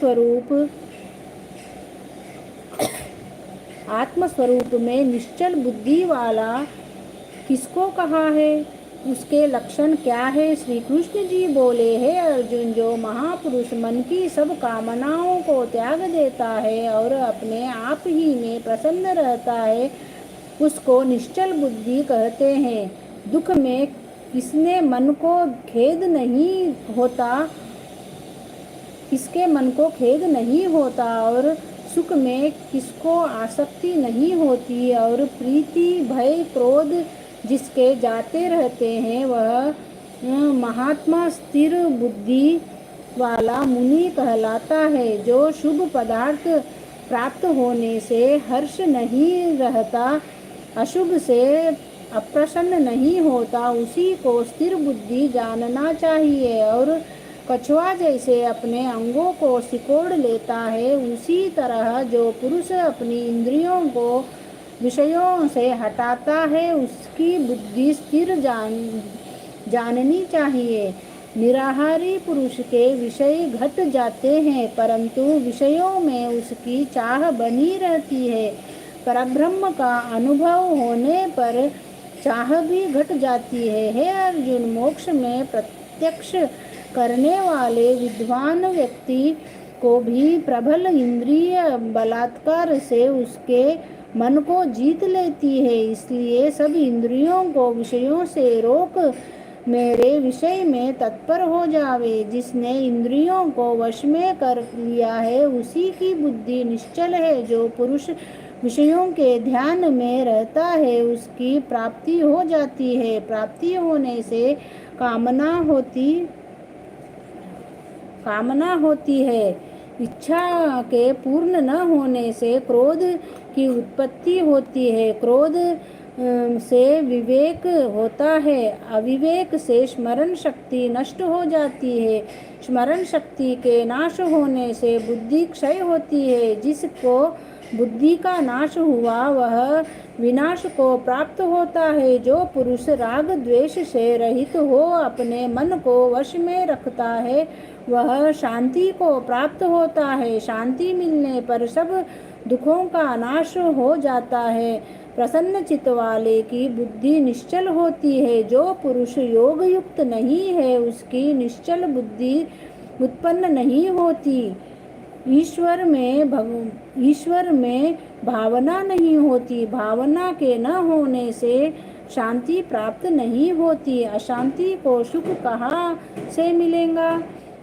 स्वरूप आत्मस्वरूप में निश्चल बुद्धि वाला किसको कहा है, उसके लक्षण क्या है? श्री कृष्ण जी बोले, हे अर्जुन, जो महापुरुष मन की सब कामनाओं को त्याग देता है और अपने आप ही में प्रसन्न रहता है, उसको निश्चल बुद्धि कहते हैं। दुख में किसके मन को खेद नहीं होता और सुख में किसको आसक्ति नहीं होती, और प्रीति भय क्रोध जिसके जाते रहते हैं, वह महात्मा स्थिर बुद्धि वाला मुनि कहलाता है। जो शुभ पदार्थ प्राप्त होने से हर्ष नहीं रहता, अशुभ से अप्रसन्न नहीं होता, उसी को स्थिर बुद्धि जानना चाहिए। और कछुआ जैसे अपने अंगों को सिकोड़ लेता है, उसी तरह जो पुरुष अपनी इंद्रियों को विषयों से हटाता है, उसकी बुद्धि स्थिर जाननी चाहिए। निराहारी पुरुष के विषय घट जाते हैं, परंतु विषयों में उसकी चाह बनी रहती है। परब्रह्म का अनुभव होने पर चाह भी घट जाती है। हे अर्जुन, मोक्ष में प्रत्यक्ष करने वाले विद्वान व्यक्ति को भी प्रबल इंद्रिय बलात्कार से उसके मन को जीत लेती है। इसलिए सब इंद्रियों को विषयों से रोक मेरे विषय में तत्पर हो जावे। जिसने इंद्रियों को वश में कर लिया है, उसी की बुद्धि निश्चल है। जो पुरुष विषयों के ध्यान में रहता है, उसकी प्राप्ति हो जाती है। प्राप्ति होने से कामना होती है। इच्छा के पूर्ण न होने से क्रोध की उत्पत्ति होती है। क्रोध से विवेक होता है। अविवेक से स्मरण शक्ति नष्ट हो जाती है। स्मरण शक्ति के नाश होने से बुद्धि क्षय होती है। जिसको बुद्धि का नाश हुआ, वह विनाश को प्राप्त होता है। जो पुरुष राग द्वेष से रहित हो अपने मन को वश में रखता है, वह शांति को प्राप्त होता है। शांति मिलने पर सब दुखों का नाश हो जाता है। प्रसन्न चित्त वाले की बुद्धि निश्चल होती है। जो पुरुष योग युक्त नहीं है, उसकी निश्चल बुद्धि उत्पन्न नहीं होती। ईश्वर में भावना नहीं होती। भावना के न होने से शांति प्राप्त नहीं होती। अशांति को सुख कहाँ से मिलेगा?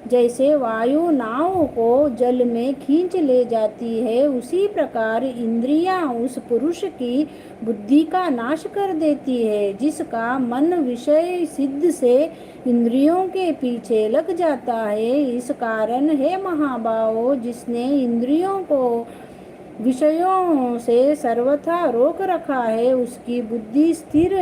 जैसे वायु नाव को जल में खींच ले जाती है, उसी प्रकार इंद्रियां उस पुरुष की बुद्धि का नाश कर देती है। जिसका मन विषय सिद्ध से इंद्रियों के पीछे लग जाता है, इस कारण हे महाबाहो, जिसने इंद्रियों को विषयों से सर्वथा रोक रखा है, उसकी बुद्धि स्थिर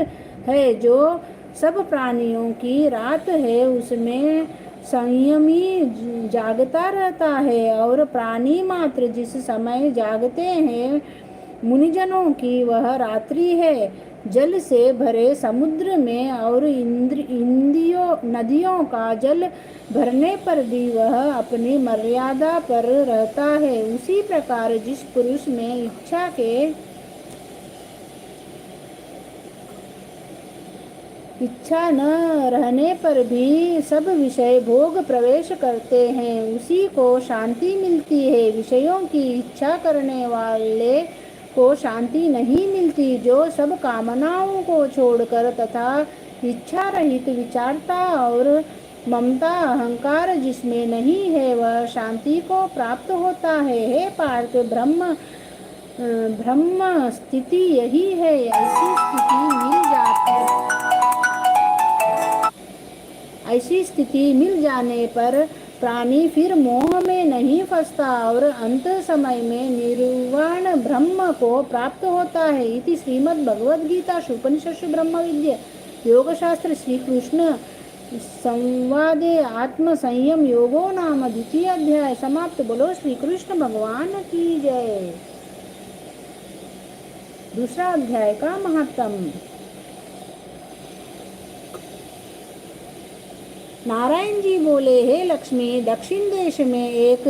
है। जो सब प्राणियों की रात है, उसमें संयमी जागता रहता है, और प्राणी मात्र जिस समय जागते हैं, मुनिजनों की वह रात्रि है। जल से भरे समुद्र में और नदियों का जल भरने पर भी वह अपनी मर्यादा पर रहता है। उसी प्रकार जिस पुरुष में इच्छा न रहने पर भी सब विषय भोग प्रवेश करते हैं, उसी को शांति मिलती है। विषयों की इच्छा करने वाले को शांति नहीं मिलती। जो सब कामनाओं को छोड़कर तथा इच्छा रहित विचारता और ममता अहंकार जिसमें नहीं है, वह शांति को प्राप्त होता है। हे पार्थ, ब्रह्म स्थिति यही है। ऐसी स्थिति मिल जाने पर प्राणी फिर मोह में नहीं फंसता और अंत समय में निर्वाण ब्रह्म को प्राप्त होता है। इति श्रीमद् भगवद गीता उपनिषत्सु ब्रह्म विद्या योग शास्त्र श्री कृष्ण संवादे आत्म संयम योगो नाम द्वितीय अध्याय समाप्त। बोलो श्री कृष्ण भगवान की जय। दूसरा अध्याय का महात्म। नारायण जी बोले, हे लक्ष्मी, दक्षिण देश में एक